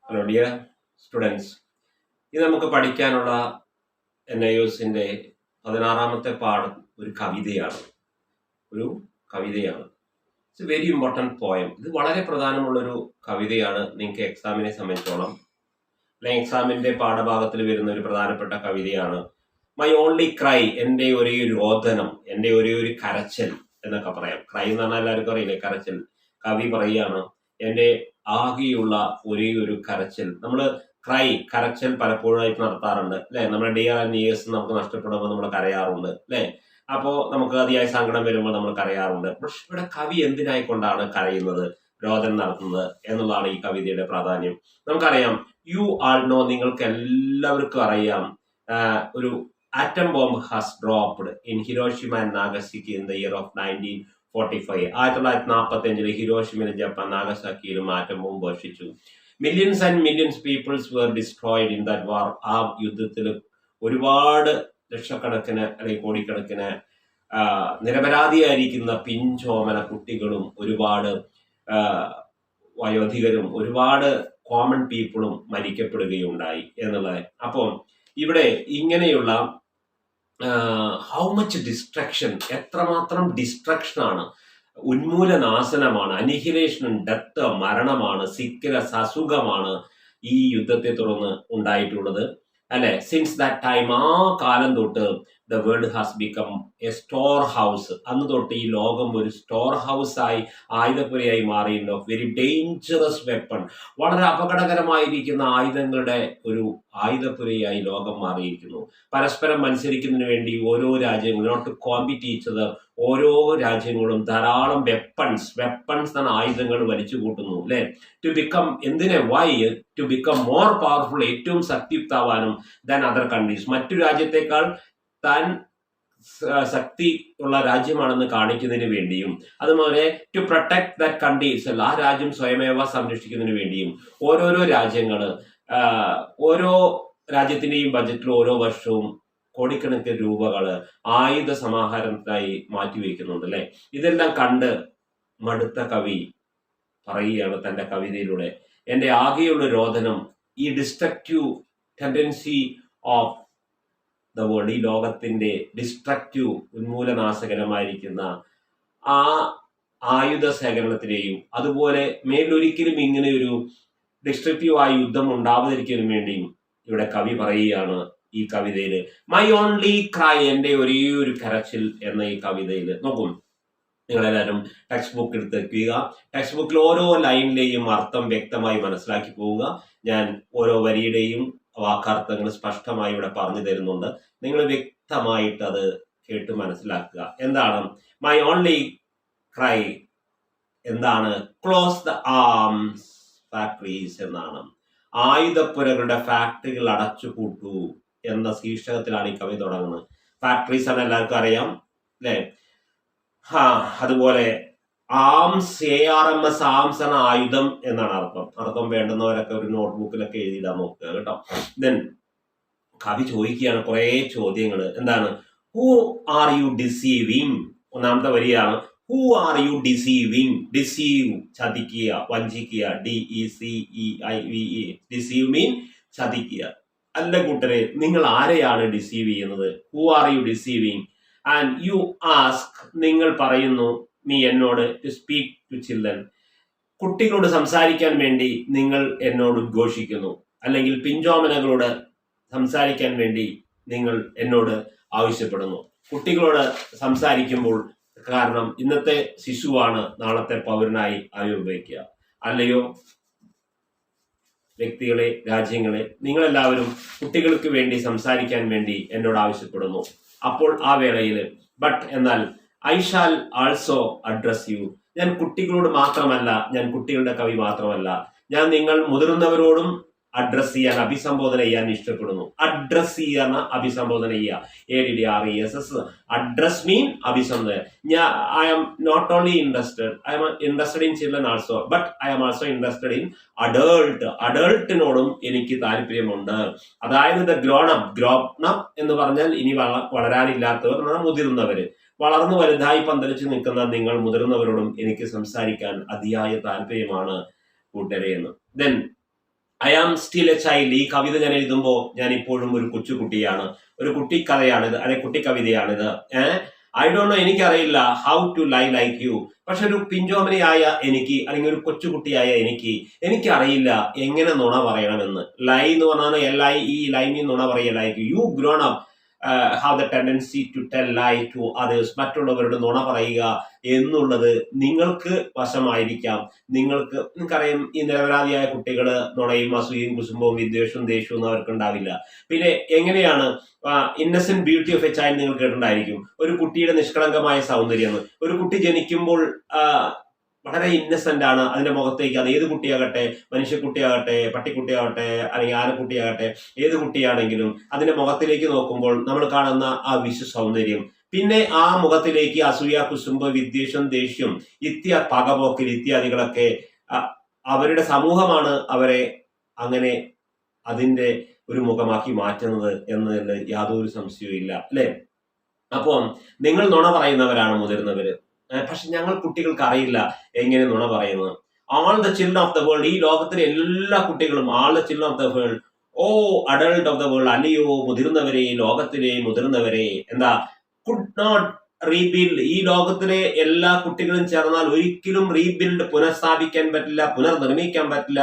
Hello dear students, ഇത് നമുക്ക് പഠിക്കാനുള്ള NIOSന്റെ 16ാമത്തെ പാഠം ഒരു കവിതയാണ്. It's A very important poem. ഇത് വളരെ പ്രധാനമുള്ളൊരു കവിതയാണ് നിങ്ങൾക്ക് എക്സാമിനെ സംബന്ധിച്ചോളം. അല്ലെങ്കിൽ എക്സാമിന്റെ പാഠഭാഗത്തിൽ വരുന്ന ഒരു പ്രധാനപ്പെട്ട കവിതയാണ്. മൈ ഓൺലി ക്രൈ, എൻ്റെ ഒരേ ഒരു രോദനം, എൻ്റെ ഒരേ ഒരു കരച്ചൽ എന്നൊക്കെ പറയാം. ക്രൈ എന്ന് പറഞ്ഞാൽ എല്ലാവർക്കും അറിയില്ലേ, കരച്ചൽ. കവി പറയുകയാണ് എൻ്റെ ആകെയുള്ള ഒരേ ഒരു കരച്ചൽ. നമ്മൾ കരച്ചൽ പലപ്പോഴായിട്ട് നടത്താറുണ്ട് അല്ലെ. നമ്മുടെ ഡിയർ ആൻഡ് നിയേഴ്സ് നമുക്ക് നഷ്ടപ്പെടുമ്പോൾ നമ്മൾ കരയാറുണ്ട് അല്ലെ. അപ്പോൾ നമുക്ക് അതിയായ സങ്കടം വരുമ്പോൾ നമ്മൾ കരയാറുണ്ട്. പക്ഷെ ഇവിടെ കവി എന്തിനായിക്കൊണ്ടാണ് കരയുന്നത്, രോദനം നടത്തുന്നത് എന്നുള്ളതാണ് ഈ കവിതയുടെ പ്രാധാന്യം. നമുക്കറിയാം, യു ആൾ നോ, നിങ്ങൾക്ക് എല്ലാവർക്കും അറിയാം, ഒരു atom bomb has dropped in Hiroshima and Nagasaki in the year of 1945. 1945 ഹിരോഷിമയിലും ജപ്പാൻ നാഗസാക്കിയിലും ആറ്റം ബോംബ് വർഷിച്ചു. Millions and millions peoples were destroyed in that war. ആ യുദ്ധത്തിൽ ഒരുപാട് ലക്ഷക്കണക്കിന് അല്ലെങ്കിൽ കോടിക്കണക്കിന് നിരപരാധിയായിരിക്കുന്ന പിഞ്ചോമന കുട്ടികളും ഒരുപാട് വയോധികരും ഒരുപാട് കോമൺ പീപ്പിളും മരിക്കപ്പെടുകയുണ്ടായി എന്നുള്ളത്. അപ്പം ഇവിടെ ഇങ്ങനെയുള്ള ഹൗ മച്ച് ഡിസ്ട്രക്ഷൻ, എത്രമാത്രം ഡിസ്ട്രക്ഷനാണ്, ഉന്മൂലനാശനമാണ്, അനിഹിലേഷൻ, ഡെത്ത്, മരണമാണ്, സിക്നസ്, അസുഖമാണ് ഈ യുദ്ധത്തെ തുടർന്ന് ഉണ്ടായിട്ടുള്ളത് അല്ലെ. സിൻസ് ദാറ്റ് ടൈം, ആ കാലം തൊട്ട് the world has become A store house. അന്ന് തൊട്ട് ഈ ലോകം ഒരു സ്റ്റോർ ഹൗസായി, ആയുധപ്പുരയായി മാറിയിട്ടുണ്ടോ. വെരി ഡേഞ്ചറസ് വെപ്പൺ, വളരെ അപകടകരമായിരിക്കുന്ന ആയുധങ്ങളുടെ ഒരു ആയുധപ്പുരയായി ലോകം മാറിയിരിക്കുന്നു. പരസ്പരം മത്സരിക്കുന്നതിന് വേണ്ടി ഓരോ രാജ്യങ്ങളും, not to compete each other, ഓരോ രാജ്യങ്ങളും ധാരാളം വെപ്പൺസ് എന്ന ആയുധങ്ങൾ വലിച്ചു കൂട്ടുന്നു അല്ലെ. ടു ബിക്കം, എന്തിനെ, why, to become more powerful, ഏറ്റവും ശക്തിയുക്താവാനും ദാൻ അതർ കൺട്രീസ്, മറ്റു രാജ്യത്തെക്കാൾ താൻ ശക്തി ഉള്ള രാജ്യമാണെന്ന് കാണിക്കുന്നതിന് വേണ്ടിയും, അതുപോലെ ടു പ്രൊട്ടക്ട് ദാറ്റ് കൺട്രീസ്, ആ രാജ്യം സ്വയമേവ സംരക്ഷിക്കുന്നതിന് വേണ്ടിയും ഓരോരോ രാജ്യങ്ങൾ, ഓരോ രാജ്യത്തിന്റെയും ബജറ്റിൽ ഓരോ വർഷവും കോടിക്കണക്കിന് രൂപകൾ ആയുധ സമാഹരണത്തിനായി മാറ്റിവെക്കുന്നുണ്ട് അല്ലെ. ഇതെല്ലാം കണ്ട് മടുത്ത കവി പറയുകയാണ് തന്റെ കവിതയിലൂടെ, എൻ്റെ ആകെയുള്ള രോദനം, ഈ destructive tendency of the world, ഈ ലോകത്തിന്റെ ഡിസ്ട്രക്റ്റീവ്, ഉന്മൂലനാശകരമായിരിക്കുന്ന ആ ആയുധ ശേഖരണത്തിനെയും, അതുപോലെ മേലൊരിക്കലും ഇങ്ങനെ ഒരു ഡിസ്ട്രക്റ്റീവായ യുദ്ധം ഉണ്ടാവാതിരിക്കുന്നതിനും വേണ്ടിയും ഇവിടെ കവി പറയുകയാണ് ഈ കവിതയിൽ. മൈ ഓൺലി ക്രൈ, എൻ്റെ ഒരേ ഒരു കരച്ചിൽ എന്ന ഈ കവിതയിൽ. നോക്കും, നിങ്ങളെല്ലാവരും ടെക്സ്റ്റ് ബുക്ക് എടുത്ത് വെക്കുക. ടെക്സ്റ്റ് ബുക്കിൽ ഓരോ ലൈനിലെയും അർത്ഥം വ്യക്തമായി മനസ്സിലാക്കി പോവുക. ഞാൻ ഓരോ വരിയുടെയും വാക്കാർത്ഥങ്ങൾ സ്പഷ്ടമായി ഇവിടെ പറഞ്ഞു തരുന്നുണ്ട്. നിങ്ങൾ വ്യക്തമായിട്ട് അത് കേട്ട് മനസ്സിലാക്കുക. എന്താണ് മൈ ഓൺലി ക്രൈ? എന്താണ്? ക്ലോസ് ദ ആംസ് ഫാക്ടറീസ് എന്നാണ്. ആയുധപ്പുരകളുടെ ഫാക്ടറികൾ അടച്ചുപൂട്ടു എന്ന ശീർഷകത്തിലാണ് ഈ കവി തുടങ്ങുന്നത്. ഫാക്ടറീസ് ആണ് എല്ലാവർക്കും അറിയാം അല്ലെ. അതുപോലെ ആംസ്, ARMS, ആംസ് എന്ന ആയുധം എന്നാണ് അർത്ഥം വേണ്ടുന്നവരൊക്കെ ഒരു നോട്ട്ബുക്കിലൊക്കെ എഴുതിയിടാൻ നോക്കുക കേട്ടോ. ദെൻ കവി ചോദിക്കുകയാണ് കുറെ ചോദ്യങ്ങൾ. എന്താണ്? Who are you deceiving? ഒന്നാമത്തെ വരിയാണ് who are you deceiving. Deceive, ചതിക്കുക, വഞ്ചിക്കുക. DECEIVE, ഡിസീവ് മീൻ ചതിക്കുക. അല്ല കൂട്ടരെ, നിങ്ങൾ ആരെയാണ് ഡിസീവ് ചെയ്യുന്നത്? Who are you deceiving? And you ask, നിങ്ങൾ പറയുന്നു, നീ എന്നോട്, ടു സ്പീക്ക് ടു ചിൽഡ്രൻ, കുട്ടികളോട് സംസാരിക്കാൻ വേണ്ടി നിങ്ങൾ എന്നോട് ഉദ്ഘോഷിക്കുന്നു, അല്ലെങ്കിൽ പിഞ്ചോമനകളോട് സംസാരിക്കാൻ വേണ്ടി നിങ്ങൾ എന്നോട് ആവശ്യപ്പെടുന്നു. കുട്ടികളോട് സംസാരിക്കുമ്പോൾ, കാരണം ഇന്നത്തെ ശിശുവാണ് നാളത്തെ പൗരനായി ആവിർഭവിക്കുക. അല്ലയോ വ്യക്തികളെ, രാജ്യങ്ങളെ, നിങ്ങളെല്ലാവരും കുട്ടികൾക്ക് വേണ്ടി സംസാരിക്കാൻ വേണ്ടി എന്നോട് ആവശ്യപ്പെടുന്നു. അപ്പോൾ ആ വേളയിൽ ബട്ട്, എന്നാൽ I shall also address you, ഞാൻ കുട്ടികളോട് മാത്രമല്ല, ഞാൻ കുട്ടികളുടെ കവി മാത്രമല്ല, ഞാൻ നിങ്ങൾ മുതിർന്നവരോടും അഡ്രസ് ചെയ്യാൻ, അഭിസംബോധന ചെയ്യാൻ ഇഷ്ടപ്പെടുന്നു. അഡ്രസ് ചെയ്യാൻ, അഭിസംബോധന ചെയ്യുക. ADDRESS, അഡ്രസ് മീൻ അഭിസംബോധന. I am not only interested, I am interested in children also, but I am also interested in അഡൾട്ടിനോടും എനിക്ക് താല്പര്യമുണ്ട്. അതായത് ദ ഗ്രോൺ അപ്പ് എന്ന് പറഞ്ഞാൽ ഇനി വളരാനില്ലാത്തവർ, മുതിർന്നവര്, വളർന്നു വലുതായി പന്തലിച്ച് നിൽക്കുന്ന നിങ്ങൾ മുതിർന്നവരോടും എനിക്ക് സംസാരിക്കാൻ അതിയായ താല്പര്യമാണ് കൂട്ടരെ എന്ന്. Then I am still a child. ഈ കവിത ഞാൻ എഴുതുമ്പോൾ ഞാൻ ഇപ്പോഴും ഒരു കൊച്ചുകുട്ടിയാണ്. ഒരു കുട്ടിക്കഥയാണിത്, അല്ലെങ്കിൽ കുട്ടിക്കവിതയാണിത്. ഐ ഡോണ്ട് നോ, എനിക്കറിയില്ല how to lie like you. പക്ഷെ ഒരു പിഞ്ചോമനയായ എനിക്ക്, അല്ലെങ്കിൽ ഒരു കൊച്ചുകുട്ടിയായ എനിക്കറിയില്ല എങ്ങനെ നുണ പറയണമെന്ന്. ലൈ എന്ന് പറഞ്ഞാൽ ലൈ മീൻ നുണ പറയ. Like you grown up have the tendency to tell lie to others. മറ്റുള്ളവരുടെ നുണ പറയുക എന്നുള്ളത് നിങ്ങൾക്ക് വശമായിരിക്കാം. നിങ്ങൾക്കറിയാം, ഈ നിരപരാധിയായ കുട്ടികൾ നുണയും അസൂയയും കുസുമ്പവും വിദ്വേഷവും ദേഷ്യവും ഒന്നും അവർക്ക് ഉണ്ടാവില്ല. പിന്നെ എങ്ങനെയാണ് Innocent beauty of A child നിങ്ങൾ കേട്ടിട്ടുണ്ടായിരിക്കും. ഒരു കുട്ടിയുടെ നിഷ്കളങ്കമായ സൗന്ദര്യം. ഒരു കുട്ടി ജനിക്കുമ്പോൾ വളരെ ഇന്നസെന്റ് ആണ്. അതിന്റെ മുഖത്തേക്ക്, അത് ഏത് കുട്ടിയാകട്ടെ, മനുഷ്യക്കുട്ടിയാകട്ടെ, പട്ടിക്കുട്ടിയാകട്ടെ, അല്ലെങ്കിൽ ആനക്കുട്ടിയാകട്ടെ, ഏത് കുട്ടിയാണെങ്കിലും അതിന്റെ മുഖത്തിലേക്ക് നോക്കുമ്പോൾ നമ്മൾ കാണുന്ന ആ സൗന്ദര്യം. പിന്നെ ആ മുഖത്തിലേക്ക് അസൂയ, കുസുമ്പ്, വിദ്വേഷം, ദേഷ്യം, പകപോക്കൽ ഇത്യാദികളൊക്കെ അവരുടെ സമൂഹമാണ് അവരെ അങ്ങനെ അതിന്റെ ഒരു മുഖമാക്കി മാറ്റുന്നത് എന്നതിൽ യാതൊരു സംശയവും ഇല്ല, അല്ലെ? അപ്പം നിങ്ങൾ നുണ പറയുന്നവരാണ് മുതിർന്നവര്. പക്ഷെ ഞങ്ങൾ കുട്ടികൾക്ക് അറിയില്ല എങ്ങനെ നുണ പറയുന്നത്. All the children of the world, ഈ ലോകത്തിലെ എല്ലാ കുട്ടികളും, all the children of the world, O adult of the world, അല്ലയോ മുതിർന്നവരെ, ലോകത്തിലെ മുതിർന്നവരെ, എന്താ, കുഡ് നോട്ട് റീബിൽഡ്. ഈ ലോകത്തിലെ എല്ലാ കുട്ടികളും ചേർന്നാൽ ഒരിക്കലും റീബിൽഡ്, പുനഃസ്ഥാപിക്കാൻ പറ്റില്ല, പുനർനിർമ്മിക്കാൻ പറ്റില്ല.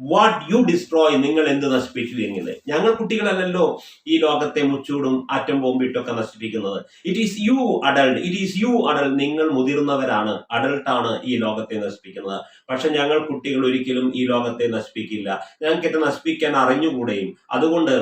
വാട്ട് യു ഡിസ്ട്രോയ്, നിങ്ങൾ എന്ത് നശിപ്പിച്ചു എങ്കിൽ. ഞങ്ങൾ കുട്ടികളല്ലല്ലോ ഈ ലോകത്തെ മുച്ചൂടും ആറ്റം ബോംബിട്ടൊക്കെ നശിപ്പിക്കുന്നത്. ഇറ്റ് ഈസ് യു അഡൾട്ട്, നിങ്ങൾ മുതിർന്നവരാണ്, അഡൾട്ടാണ് ഈ ലോകത്തെ നശിപ്പിക്കുന്നത്. പക്ഷെ ഞങ്ങൾ കുട്ടികൾ ഒരിക്കലും ഈ ലോകത്തെ നശിപ്പിക്കില്ല. ഞങ്ങൾക്ക് നശിപ്പിക്കാൻ അറിഞ്ഞുകൂടെയും. അതുകൊണ്ട്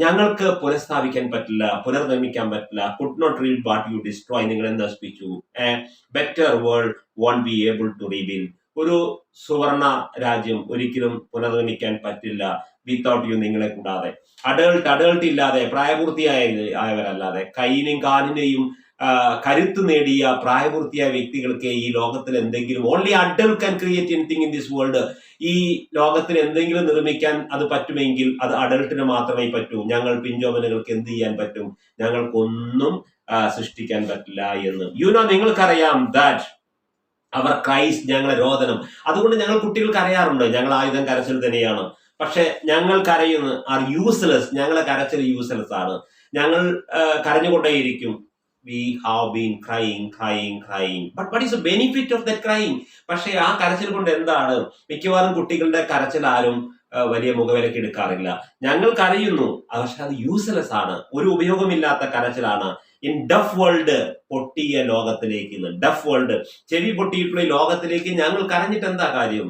ഞങ്ങൾക്ക് പുനഃസ്ഥാപിക്കാൻ പറ്റില്ല, പുനർനിർമ്മിക്കാൻ പറ്റില്ല. Could not read what you destroy, നിങ്ങൾ എന്ത് നശിപ്പിച്ചു. Better world won't be able to rebuild. ഒരു സുവർണ രാജ്യം ഒരിക്കലും പുനർനിർമ്മിക്കാൻ പറ്റില്ല വിത്തൗട്ട് യു, നിങ്ങളെ കൂടാതെ. അഡൾട്ട് ഇല്ലാതെ, പ്രായപൂർത്തിയായവരല്ലാതെ, കൈയിനെയും കാലിനെയും കരുത്ത് നേടിയ പ്രായപൂർത്തിയായ വ്യക്തികൾക്ക് ഈ ലോകത്തിൽ എന്തെങ്കിലും, only adult can create anything in this world. ഈ ലോകത്തിൽ എന്തെങ്കിലും നിർമ്മിക്കാൻ അത് പറ്റുമെങ്കിൽ അത് അഡൾട്ടിന് മാത്രമേ പറ്റൂ. ഞങ്ങൾ പിഞ്ചോമനുകൾക്ക് എന്ത് ചെയ്യാൻ പറ്റും? ഞങ്ങൾക്കൊന്നും സൃഷ്ടിക്കാൻ പറ്റില്ല എന്ന്. നിങ്ങൾക്കറിയാം ദാറ്റ് അവർ ക്രൈസ്റ്റ്, ഞങ്ങളെ രോദനം. അതുകൊണ്ട് ഞങ്ങൾ കുട്ടികൾക്ക് അറിയാറുണ്ട് ഞങ്ങൾ ആയുധം കരച്ചിൽ തന്നെയാണ്. പക്ഷെ ഞങ്ങൾ കരയുന്ന ആർ യൂസ്ലെസ്, ഞങ്ങളെ കരച്ചിൽ യൂസ്ലെസ് ആണ്. ഞങ്ങൾ കരഞ്ഞുകൊണ്ടേയിരിക്കും. We have been crying. But what is the benefit of that crying? പക്ഷെ ആ കരച്ചിൽ കൊണ്ട് എന്താണ്? മിക്കവാറും കുട്ടികളുടെ കരച്ചിൽ ആരും വലിയ മുഖവിലക്ക് എടുക്കാറില്ല. ഞങ്ങൾ കരയുന്നു, പക്ഷെ അത് യൂസ്ലെസ് ആണ്, ഒരു ഉപയോഗമില്ലാത്ത കരച്ചിലാണ്. ഇൻ ഡഫ് വേൾഡ്, പൊട്ടിയ ലോകത്തിലേക്ക്, ഡഫ് വേൾഡ്, ചെവി പൊട്ടിയിട്ടുള്ള ലോകത്തിലേക്ക് ഞങ്ങൾ കരഞ്ഞിട്ട് എന്താ കാര്യം?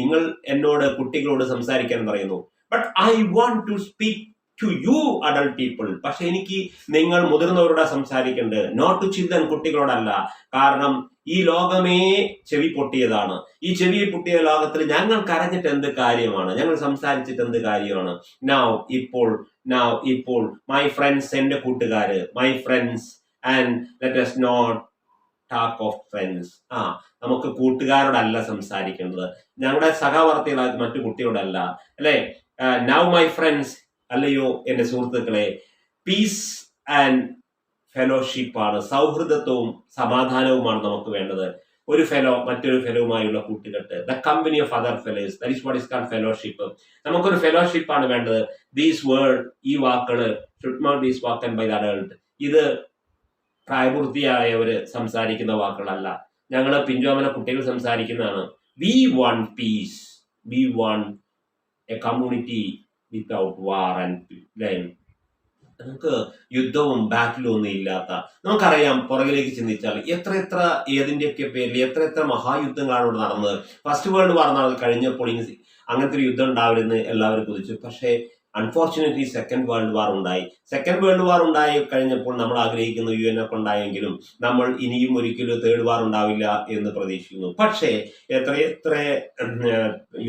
നിങ്ങൾ എന്നോട്, കുട്ടികളോട് സംസാരിക്കാൻ പറയുന്നു. But I want to speak to you adult people. പക്ഷെ എനിക്ക് നിങ്ങൾ മുതിർന്നവരോട് സംസാരിക്കേണ്ടത്, നോട്ട് ടു ചിൽഡ്രൻ, കുട്ടികളോടല്ല. കാരണം ഈ ലോകമേ ചെവി പൊട്ടിയതാണ്. ഈ ചെവി പൊട്ടിയ ലോകത്തിൽ ഞങ്ങൾ കരഞ്ഞിട്ട് എന്ത് കാര്യമാണ്? ഞങ്ങൾ സംസാരിച്ചിട്ട് എന്ത് കാര്യമാണ്? ഇപ്പോൾ മൈ ഫ്രണ്ട്സ്, എന്റെ കൂട്ടുകാര്, my friends, and let us not talk of friends. നമുക്ക് കൂട്ടുകാരോടല്ല സംസാരിക്കേണ്ടത്, ഞങ്ങളുടെ സഹവർത്തികളായ മറ്റു കുട്ടിയോടല്ല, അല്ലെ? നൗ മൈ ഫ്രണ്ട്സ്, അല്ലയോ എന്റെ സുഹൃത്തുക്കളെ, പീസ് ആൻഡ് ഫെലോഷിപ്പ് ആണ്, സൗഹൃദത്വവും സമാധാനവുമാണ് നമുക്ക് വേണ്ടത്. ഒരു ഫെലോ മറ്റൊരു ഫെലോവുമായുള്ള കൂട്ടുകെട്ട്, the company of other fellows, that is what is called fellowship. നമുക്കൊരു ഫെലോഷിപ്പ് ആണ് വേണ്ടത്. ദീസ് വേർഡ്, ഈ വാക്കുകള്, should not be spoken by the adult. ഇത് പ്രായപൂർത്തിയായവര് സംസാരിക്കുന്ന വാക്കുകളല്ല, ഞങ്ങള് പിഞ്ചോമന കുട്ടികൾ സംസാരിക്കുന്നതാണ്. We want peace, we want a community without war and നമുക്ക് യുദ്ധവും ബാറ്റിലും ഒന്നും ഇല്ലാത്ത. നമുക്കറിയാം, പുറകിലേക്ക് ചിന്തിച്ചാൽ എത്ര ഏതിന്റെയൊക്കെ പേരിൽ എത്ര മഹായുദ്ധങ്ങളാണ് ഇവിടെ നടന്നത്. ഫസ്റ്റ് വേൾഡ് വാർ കഴിഞ്ഞപ്പോൾ അങ്ങനത്തെ ഒരു യുദ്ധം ഉണ്ടാവരുന്ന് എല്ലാവരും കുതിച്ചു. പക്ഷേ അൺഫോർച്ചുനേറ്റ്ലി സെക്കൻഡ് വേൾഡ് വാർ ഉണ്ടായി. സെക്കൻഡ് വേൾഡ് വാർ ഉണ്ടായി കഴിഞ്ഞപ്പോൾ നമ്മൾ ആഗ്രഹിക്കുന്ന UN ഒക്കെ ഉണ്ടായെങ്കിലും നമ്മൾ ഇനിയും ഒരിക്കലും തേർഡ് വാർ ഉണ്ടാവില്ല എന്ന് പ്രതീക്ഷിക്കുന്നു. പക്ഷേ എത്ര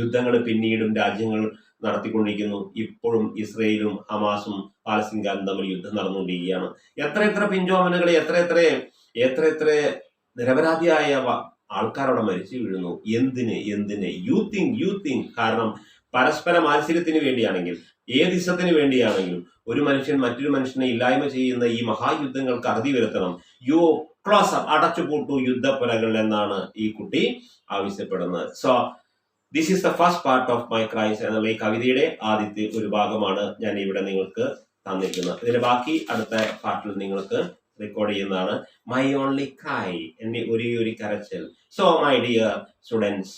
യുദ്ധങ്ങൾ പിന്നീടും രാജ്യങ്ങൾ നടത്തിക്കൊണ്ടിരിക്കുന്നു. ഇപ്പോഴും ഇസ്രയേലും ഹമാസും പാലസ്തീൻകാരും തമ്മിൽ യുദ്ധം നടന്നുകൊണ്ടിരിക്കുകയാണ്. എത്ര പിഞ്ചോമനുകളെ, എത്ര നിരപരാധിയായ ആൾക്കാരവിടെ മരിച്ചു വീഴുന്നു. എന്തിന്? You think. കാരണം പരസ്പര മാത്സര്യത്തിന് വേണ്ടിയാണെങ്കിൽ, ഏത് ഇസത്തിന് വേണ്ടിയാണെങ്കിലും ഒരു മനുഷ്യൻ മറ്റൊരു മനുഷ്യനെ ഇല്ലായ്മ ചെയ്യുന്ന ഈ മഹായുദ്ധങ്ങൾക്ക് അറുതി വരുത്തണം. ക്ലോസ് അപ്പ്, അടച്ചുപൂട്ടു യുദ്ധപ്പുരകൾ എന്നാണ് ഈ കുട്ടി ആവശ്യപ്പെടുന്നത്. So this is the first part of my cries എന്നുള്ള ഈ കവിതയുടെ ആദ്യത്തെ ഒരു ഭാഗമാണ് ഞാൻ ഇവിടെ നിങ്ങൾക്ക് തന്നിരിക്കുന്നത്. ഇതിന്റെ ബാക്കി അടുത്ത പാർട്ടിൽ നിങ്ങൾക്ക് റെക്കോർഡ് ചെയ്യുന്നതാണ്. മൈ ഓൺലി ക്രൈ, എന്റെ ഒരേ ഒരു കരച്ചിൽ. So my dear students,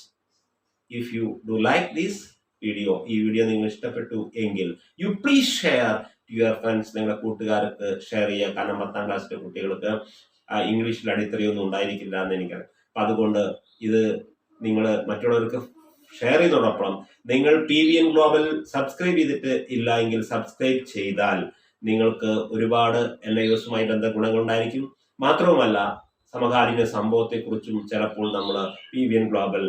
if you do like this video, ഈ വീഡിയോ നിങ്ങൾ ഇഷ്ടപ്പെട്ടു എങ്കിൽ you please share to your friends, നിങ്ങളുടെ കൂട്ടുകാർക്ക് ഷെയർ ചെയ്യുക. കാരണം 10ാം ക്ലാസ്സിലെ കുട്ടികൾക്ക് ഇംഗ്ലീഷിൽ അടിത്തറയൊന്നും ഉണ്ടായിരിക്കില്ല എന്ന് എനിക്കറിയാം. അപ്പം അതുകൊണ്ട് ഇത് നിങ്ങൾ മറ്റുള്ളവർക്ക് ഷെയർ ചെയ്തോടൊപ്പം നിങ്ങൾ PVN ഗ്ലോബൽ സബ്സ്ക്രൈബ് ചെയ്തിട്ട് ഇല്ല എങ്കിൽ സബ്സ്ക്രൈബ് ചെയ്താൽ നിങ്ങൾക്ക് ഒരുപാട് NIOSുമായി ബന്ധ ഗുണങ്ങളുണ്ടായിരിക്കും. മാത്രവുമല്ല സമകാലീന സംഭവത്തെക്കുറിച്ചും ചിലപ്പോൾ നമ്മൾ PVN ഗ്ലോബൽ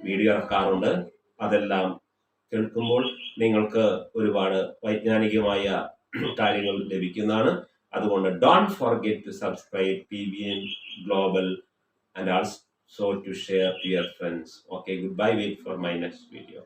വീഡിയോ ഇറക്കാറുണ്ട്. അതെല്ലാം കേൾക്കുമ്പോൾ നിങ്ങൾക്ക് ഒരുപാട് വൈജ്ഞാനികമായ കാര്യങ്ങൾ ലഭിക്കുന്നതാണ്. അതുകൊണ്ട് don't forget to subscribe PVN global and also to share to your friends. Okay, goodbye. Wait for my next video.